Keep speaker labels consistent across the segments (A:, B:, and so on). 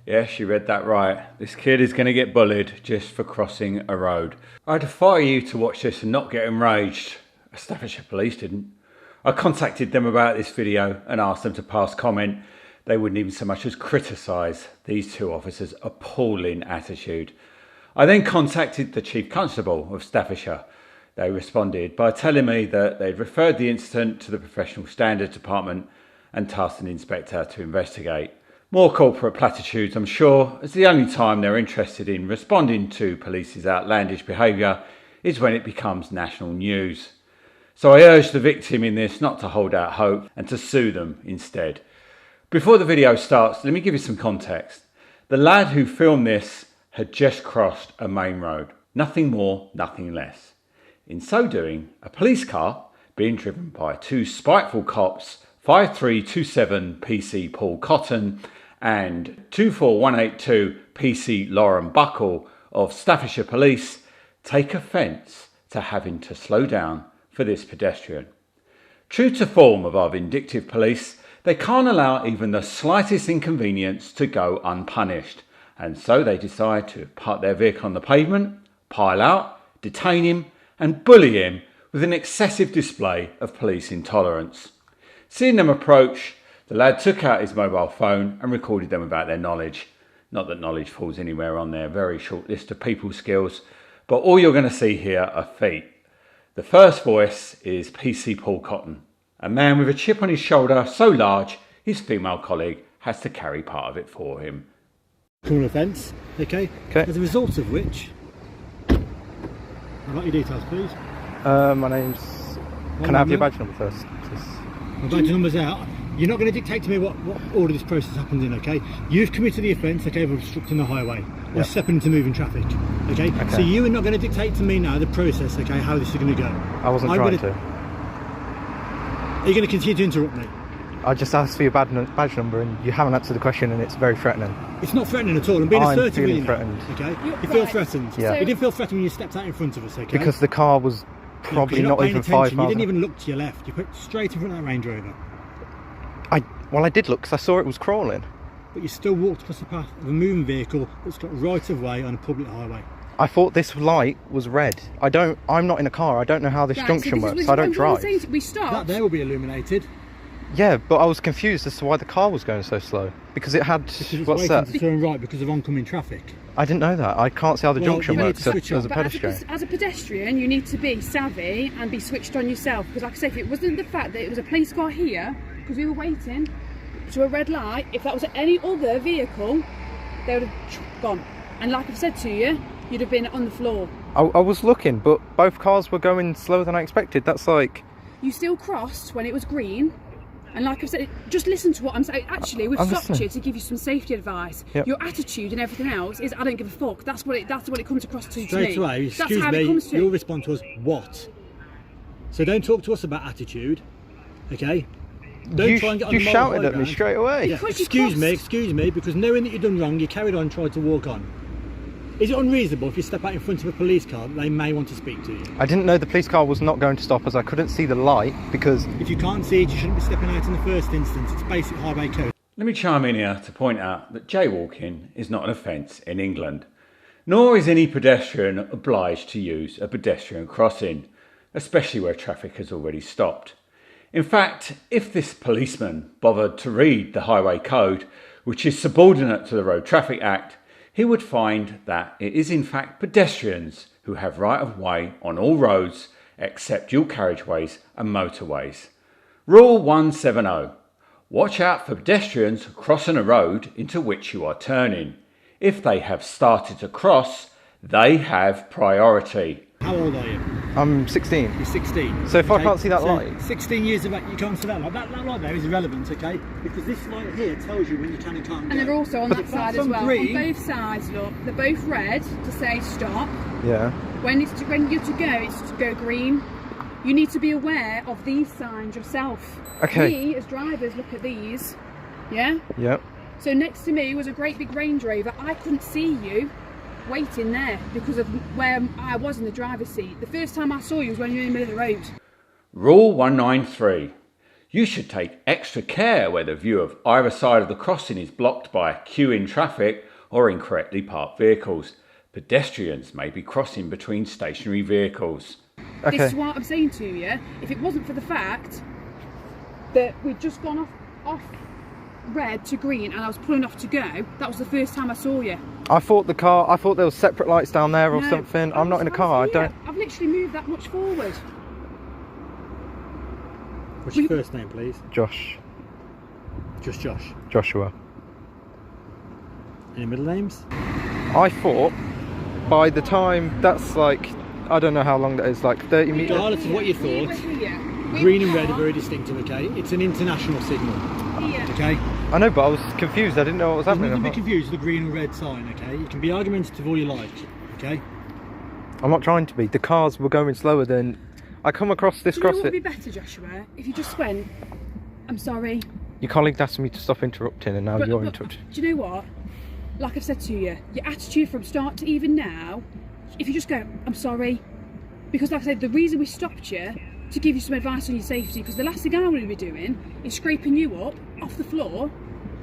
A: Yes, you read that right. This kid is going to get bullied just for crossing a road. I defy you to watch this and not get enraged. Staffordshire Police didn't. I contacted them about this video and asked them to pass comment. They wouldn't even so much as criticise these two officers' appalling attitude. I then contacted the Chief Constable of Staffordshire. They responded by telling me that they'd referred the incident to the Professional Standards Department and tasked an inspector to investigate. More corporate platitudes, I'm sure, as the only time they're interested in responding to police's outlandish behaviour is when it becomes national news. So I urge the victim in this not to hold out hope and to sue them instead. Before the video starts, let me give you some context. The lad who filmed this had just crossed a main road. Nothing more, nothing less. In so doing, a police car, being driven by two spiteful cops, 5327 PC Paul Cotton and 24182 PC Lauren Buckle of Staffordshire Police, take offence to having to slow down for this pedestrian. True to form of our vindictive police, they can't allow even the slightest inconvenience to go unpunished, and so they decide to park their vehicle on the pavement, pile out, detain him and bully him with an excessive display of police intolerance. Seeing them approach, the lad took out his mobile phone and recorded them about their knowledge. Not that knowledge falls anywhere on their very short list of people skills, but all you're going to see here are feet. The first voice is PC Paul Cotton, a man with a chip on his shoulder so large his female colleague has to carry part of it for him.
B: Criminal offence, okay? As a result of which, I'd like your details, please.
C: My name's... Can I have your badge number first, please?
B: My badge number's out. You're not going to dictate to me what order this process happens in, okay? You've committed the offence, okay, of obstructing the highway or stepping into moving traffic, okay? So you are not going to dictate to me now the process, okay, how this is going to go.
C: I wasn't trying to.
B: Are you going to continue to interrupt me?
C: I just asked for your badge number and you haven't answered the question and it's very threatening.
B: It's not threatening at all. I'm being assertive with you
C: threatened.
B: okay? You feel threatened.
C: Yeah.
B: You didn't feel threatened when you stepped out in front of us, okay?
C: Because the car was probably not even 5 miles.
B: You didn't even look to your left. You put straight in front of that Range Rover.
C: Well, I did look because I saw it was crawling.
B: But you still walked across the path of a moving vehicle that's got right of way on a public highway.
C: I thought this light was red. I'm not in a car. I don't know how this junction works. I don't drive.
D: We stopped.
B: That there will be illuminated.
C: Yeah, but I was confused as to why the car was going so slow. Because it had... What's that?
B: To turn right because of oncoming traffic.
C: I didn't know that. I can't see how the junction works as a
D: But
C: pedestrian.
D: as a pedestrian, you need to be savvy and be switched on yourself. Because like I say, if it wasn't the fact that it was a police car here, because we were waiting to a red light, if that was any other vehicle, they would have gone. And like I've said to you, you'd have been on the floor.
C: I was looking, but both cars were going slower than I expected. That's like...
D: You still crossed when it was green. And like I've said, just listen to what I'm saying. Actually, we've stopped you to give you some safety advice.
C: Yep.
D: Your attitude and everything else is I don't give a fuck. That's what it comes across to
B: Straight
D: me.
B: away, excuse me, you'll respond to us, what? So don't talk to us about attitude, okay? Don't try and get on
C: you
B: the
C: shouted at me straight away.
B: Yeah. Excuse me, because knowing that you've done wrong, you carried on and tried to walk on. Is it unreasonable if you step out in front of a police car that they may want to speak to you?
C: I didn't know the police car was not going to stop as I couldn't see the light because...
B: If you can't see it, you shouldn't be stepping out in the first instance. It's basic highway code.
A: Let me chime in here to point out that jaywalking is not an offence in England, nor is any pedestrian obliged to use a pedestrian crossing, especially where traffic has already stopped. In fact, if this policeman bothered to read the highway code, which is subordinate to the Road Traffic Act, he would find that it is in fact pedestrians who have right of way on all roads except dual carriageways and motorways. Rule 170. Watch out for pedestrians crossing a road into which you are turning. If they have started to cross, they have priority.
B: How old are you?
C: I'm 16.
B: You're 16.
C: So if I can't see that light...
B: 16 years of that, you can't see that light. That light there is irrelevant, okay? Because this light here tells you when you can and can't go.
D: And they're also on that side as well.
B: Green.
D: On both sides, look, they're both red to say stop.
C: Yeah.
D: When you're to go, it's to go green. You need to be aware of these signs yourself.
C: Okay.
D: We, as drivers, look at these. Yeah?
C: Yep.
D: So next to me was a great big Range Rover. I couldn't see you waiting there because of where I was in the driver's seat. The first time I saw you was when you were in the middle of the road.
A: Rule 193. You should take extra care where the view of either side of the crossing is blocked by queuing traffic or incorrectly parked vehicles. Pedestrians may be crossing between stationary vehicles.
C: Okay.
D: This is what I'm saying to you. If it wasn't for the fact that we'd just gone off red to green and I was pulling off to go, that was the first time I saw you.
C: I thought there was separate lights down there or something. I'm not in a car.
D: I've literally moved that much forward.
B: What's your first name, please?
C: Josh.
B: Just Josh.
C: Joshua.
B: Any middle names?
C: I thought by the time that's like, I don't know how long that is, like 30 metres.
B: Regardless of what you
D: We were
B: thought,
D: here.
B: green and red are very distinctive, okay? It's an international signal,
D: Here.
B: okay?
C: I know, but I was confused. I didn't know what was
B: There's
C: happening.
B: nothing to
C: I
B: be
C: thought-
B: confused with the green and red sign, okay? You can be argumentative all you like, okay?
C: I'm not trying to be. The cars were going slower than... I come across this
D: Do you know what
C: crossfit.
D: would be better, Joshua? If you just went, I'm sorry.
C: Your colleague asked me to stop interrupting and now you're interrupting.
D: Do you know what? Like I've said to you, your attitude from start to even now, if you just go, I'm sorry. Because like I said, the reason we stopped you, to give you some advice on your safety, because the last thing I want to be doing is scraping you up off the floor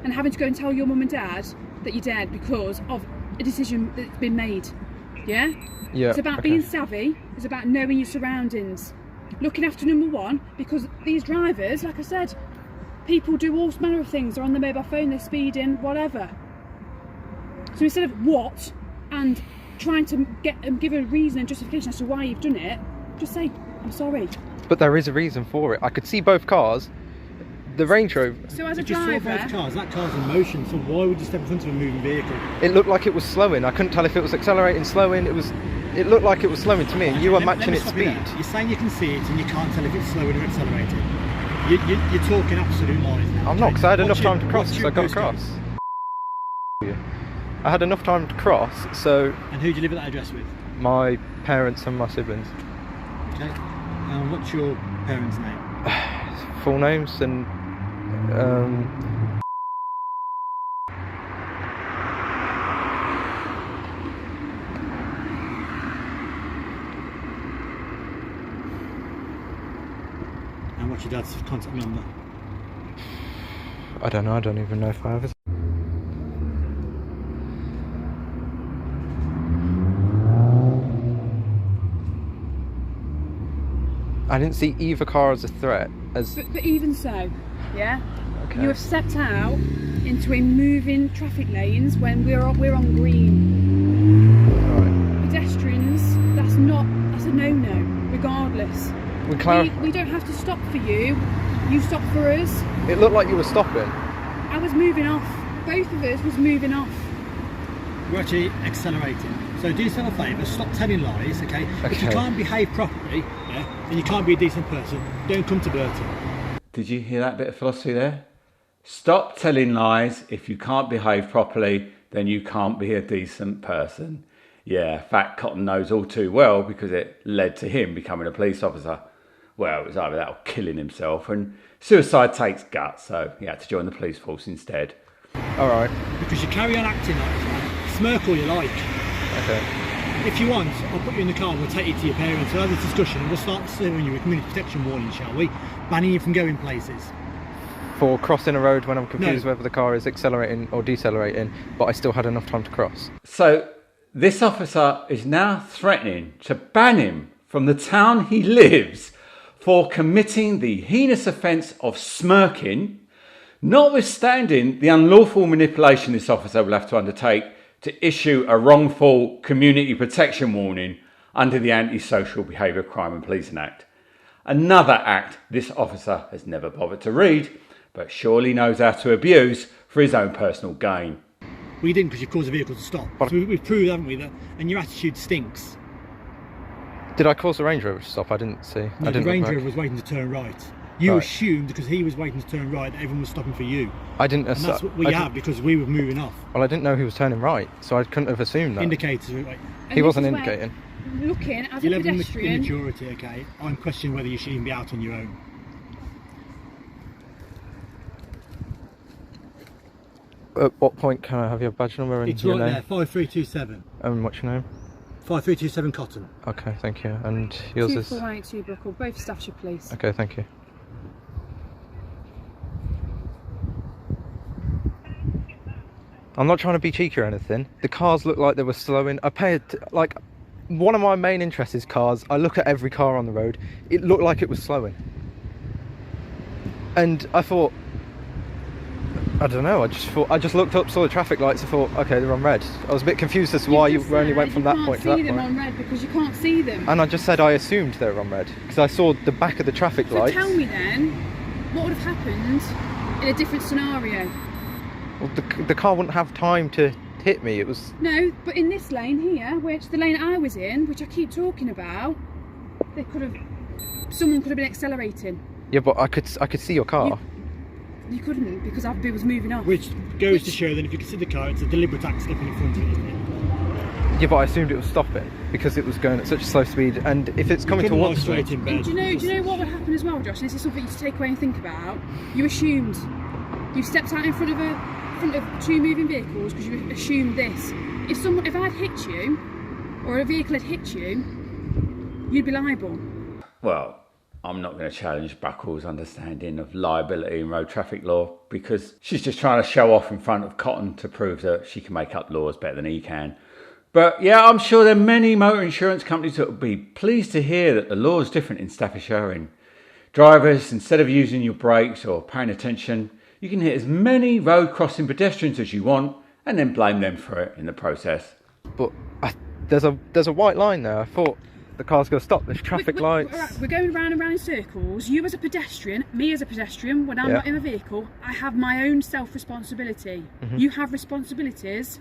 D: and having to go and tell your mum and dad that you're dead because of a decision that's been made. Yeah?
C: Yeah.
D: It's about being savvy, it's about knowing your surroundings. Looking after number one, because these drivers, like I said, people do all manner of things. They're on their mobile phone, they're speeding, whatever. So instead of what and trying to give a reason and justification as to why you've done it, just say, I'm sorry.
C: But there is a reason for it. I could see both cars. The Range Rover,
D: So as a
B: If you saw
D: driver,
B: both cars, that car's in motion, so why would you step in front of a moving vehicle?
C: it looked like it was slowing. I couldn't tell if it was accelerating, slowing. It looked like it was slowing to me, and you were
B: Let me
C: matching its
B: stop you
C: speed.
B: there. You're saying you can see it and you can't tell if it's slowing or accelerating. You're talking absolute lies now.
C: I'm not, because I had enough
B: What's
C: time
B: your-
C: to cross,
B: what's
C: so
B: your
C: I got
B: postcode?
C: across. I had enough time to cross, so
B: And who do you live at that address with?
C: my parents and my siblings.
B: Okay. And what's your parents' name?
C: Full names and
B: And what's your dad's contact number?
C: I don't know. I don't even know if I have it. I didn't see either car as a threat.
D: but even so, yeah,
C: Okay.
D: you have stepped out into a moving traffic lanes when we're on green.
C: Right.
D: Pedestrians, that's a no-no, regardless. We don't have to stop for you. You stop for us.
C: It looked like you were stopping.
D: I was moving off. Both of us was moving off.
B: We're actually accelerating. So do yourself a favour, stop telling lies, okay? If you
C: Okay.
B: can't behave properly, yeah, and you can't be a decent person, don't come to Burton.
A: Did you hear that bit of philosophy there? Stop telling lies. If you can't behave properly, then you can't be a decent person. Yeah, Fat Cotton knows all too well because it led to him becoming a police officer. Well, it was either that or killing himself, and suicide takes guts, so he had to join the police force instead.
C: Alright.
B: Because you carry on acting like this, man. Smirk all you like.
C: Okay.
B: If you want, I'll put you in the car and we'll take you to your parents. We'll have this discussion and we'll start serving you a community protection warning, shall we? Banning you from going places.
C: For crossing a road when I'm confused
B: No.
C: whether the car is accelerating or decelerating, but I still had enough time to cross.
A: So this officer is now threatening to ban him from the town he lives for committing the heinous offence of smirking, notwithstanding the unlawful manipulation this officer will have to undertake to issue a wrongful community protection warning under the Anti-Social Behaviour Crime and Policing Act. Another act this officer has never bothered to read, but surely knows how to abuse for his own personal gain.
B: Well, you didn't because you caused the vehicle to stop.
C: But-
B: So we've proved, haven't we, that, and your attitude stinks.
C: Did I cause the Range Rover to stop? I didn't see.
B: No,
C: I
B: the
C: didn't
B: Range
C: look
B: Rover
C: back.
B: was waiting to turn right. You
C: Right.
B: assumed because he was waiting to turn right that everyone was stopping for you.
C: I didn't
B: And that's what we
C: I
B: have
C: didn't-
B: because we were moving off.
C: Well, I didn't know he was turning right, so I couldn't have assumed that.
B: Indicators were like,
D: And
C: He
D: this
C: wasn't
D: is where,
C: indicating.
D: Looking as
B: your
D: a
B: level of
D: pedestrian,
B: immaturity, okay? I'm questioning whether you should even be out on your own.
C: At what point can I have your badge number and
B: It's
C: your
B: right
C: name?
B: there, 5327.
C: And what's your name?
B: 5327 Cotton.
C: Okay, thank you. And yours is...
D: 2482 Buckle, both Staffordshire Police.
C: Okay, thank you. I'm not trying to be cheeky or anything. The cars looked like they were slowing. Like, one of my main interests is cars. I look at every car on the road. It looked like it was slowing. And I thought, I don't know, I just looked up, saw the traffic lights, and thought, okay, they're on red. I was a bit confused as to why you only went from that point to that point.
D: You can't see them on red because you can't see them.
C: And I just said I assumed they were on red because I saw the back of the traffic lights.
D: So tell me then, what would have happened in a different scenario?
C: Well, the car wouldn't have time to hit me. It was...
D: No, but in this lane here, which the lane I was in, which I keep talking about, someone could have been accelerating.
C: Yeah, but I could see your car.
D: You couldn't, because I was moving off.
B: Which goes to show that if you can see the car, it's a deliberate act stepping in front of it, isn't it?
C: Yeah, but I assumed it was stopping because it was going at such a slow speed, and if it's coming towards me...
B: straight in bed.
D: Do you know what would happen as well, Josh? And this is something to take away and think about. You assumed. You stepped out in front of two moving vehicles because you assumed this. If I'd hit you, or a vehicle had hit you, you'd be liable.
A: Well, I'm not going to challenge Buckle's understanding of liability in road traffic law because she's just trying to show off in front of Cotton to prove that she can make up laws better than he can. But yeah, I'm sure there are many motor insurance companies that would be pleased to hear that the law is different in Staffordshire. And drivers, instead of using your brakes or paying attention, you can hit as many road crossing pedestrians as you want and then blame them for it in the process.
C: But there's a white line there. I thought the car's going to stop. There's traffic lights.
D: We're going round and round in circles. You as a pedestrian, me as a pedestrian, when I'm not in a vehicle, I have my own self-responsibility. You have responsibilities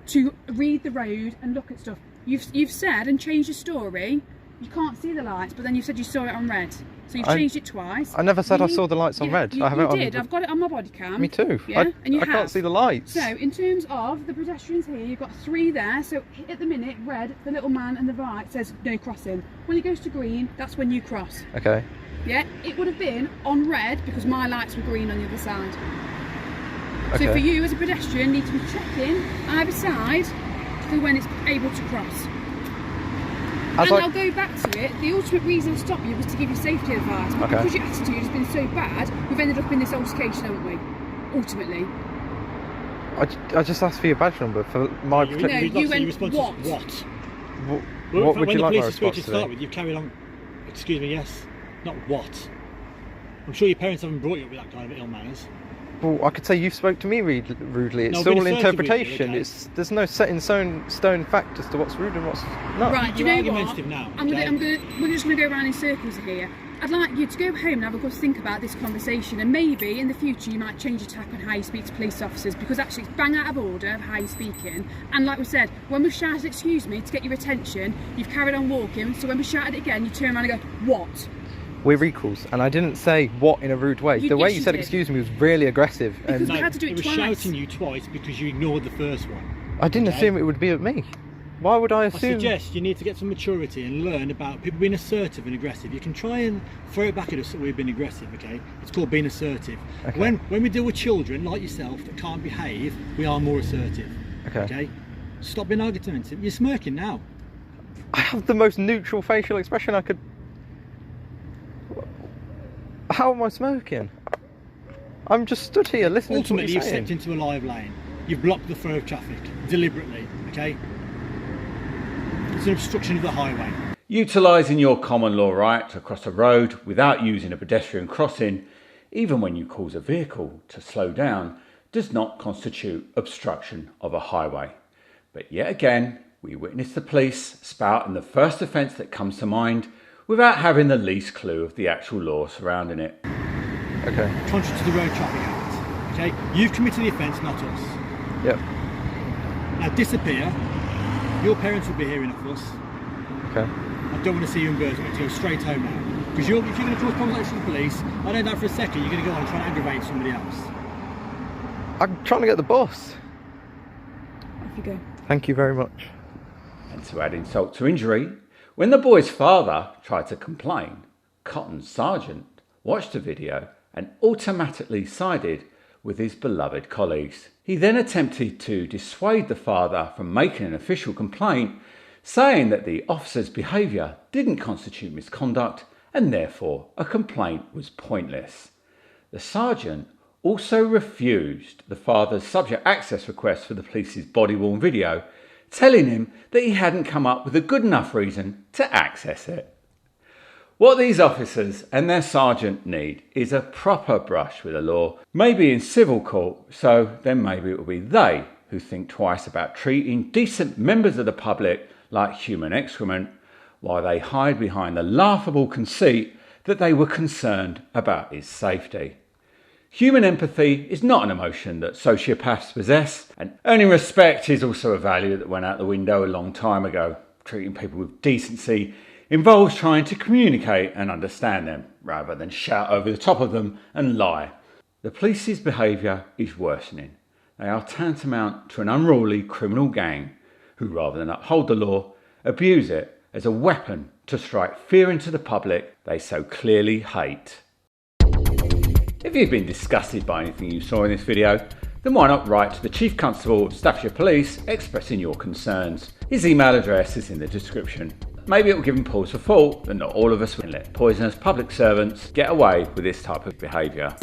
D: to read the road and look at stuff. You've said and changed your story. You can't see the lights, but then you said you saw it on red. So you've changed it twice.
C: I never said I saw the lights on red.
D: I haven't. You did. I've got it on my body cam.
C: Me too.
D: Yeah, and
C: I can't see the lights.
D: So in terms of the pedestrians here, you've got 3 there. So at the minute, red, the little man on the right says no crossing. When it goes to green, that's when you cross.
C: Okay.
D: Yeah, it would have been on red because my lights were green on the other side.
C: Okay.
D: So for you as a pedestrian, you need to be checking either side for when it's able to cross. I'll go back to it. The ultimate reason I stopped you was to give you safety advice. But because your attitude has been so bad, we've ended up in this altercation, haven't we? Ultimately.
C: I just asked for your badge number for my
D: protection. No, you went what?
C: What would you like my response to
B: start with? You've carried on. Excuse me, yes. Not what. I'm sure your parents haven't brought you up with that kind of ill manners.
C: Well, I could say you spoke to me rudely. It's all interpretation. You, okay? There's no set in stone fact as to what's rude and what's not.
D: Right, do you know what?
B: Now,
D: we're just going to go around in circles here. I'd like you to go home and have a good think about this conversation, and maybe in the future you might change your tack on how you speak to police officers, because actually it's bang out of order of how you're speaking. And like we said, when we shouted excuse me to get your attention, you've carried on walking, so when we shouted it again, you turn around and go, what?
C: We're equals, and I didn't say what in a rude way. The way you said excuse me was really aggressive.
D: Because we had to do it twice.
B: It was shouting you twice because you ignored the first one.
C: I didn't assume it would be at me. Why would I assume?
B: I suggest you need to get some maturity and learn about people being assertive and aggressive. You can try and throw it back at us that we've been aggressive, okay? It's called being assertive. Okay. When we deal with children like yourself that can't behave, we are more assertive. Okay? Stop being argumentative. You're smirking now.
C: I have the most neutral facial expression I could... How am I smoking? I'm just stood here listening to what you're saying.
B: Ultimately, you've stepped into a live lane. You've blocked the flow of traffic, deliberately, okay? It's an obstruction of the highway.
A: Utilising your common law right to cross a road without using a pedestrian crossing, even when you cause a vehicle to slow down, does not constitute obstruction of a highway. But yet again, we witness the police spouting the first offence that comes to mind, without having the least clue of the actual law surrounding it.
C: Okay.
B: Contrary to the Road Traffic Act, okay? You've committed the offence, not us.
C: Yep.
B: Now disappear. Your parents will be hearing of us.
C: Okay.
B: I don't want to see you in birds. I want you to go straight home now. Because if you're going to cause problems with the police, I know that for a second, you're going to go on and try and aggravate somebody else.
C: I'm trying to get the bus.
D: Off you go.
C: Thank you very much.
A: And to add insult to injury, when the boy's father tried to complain, Cotton's sergeant watched the video and automatically sided with his beloved colleagues. He then attempted to dissuade the father from making an official complaint, saying that the officer's behaviour didn't constitute misconduct and therefore a complaint was pointless. The sergeant also refused the father's subject access request for the police's body-worn video, telling him that he hadn't come up with a good enough reason to access it. What these officers and their sergeant need is a proper brush with the law, maybe in civil court, so then maybe it will be they who think twice about treating decent members of the public like human excrement, while they hide behind the laughable conceit that they were concerned about his safety. Human empathy is not an emotion that sociopaths possess, and earning respect is also a value that went out the window a long time ago. Treating people with decency involves trying to communicate and understand them, rather than shout over the top of them and lie. The police's behaviour is worsening. They are tantamount to an unruly criminal gang who, rather than uphold the law, abuse it as a weapon to strike fear into the public they so clearly hate. If you've been disgusted by anything you saw in this video, then why not write to the Chief Constable of Staffordshire Police expressing your concerns. His email address is in the description. Maybe it will give him pause for thought that not all of us will let poisonous public servants get away with this type of behaviour.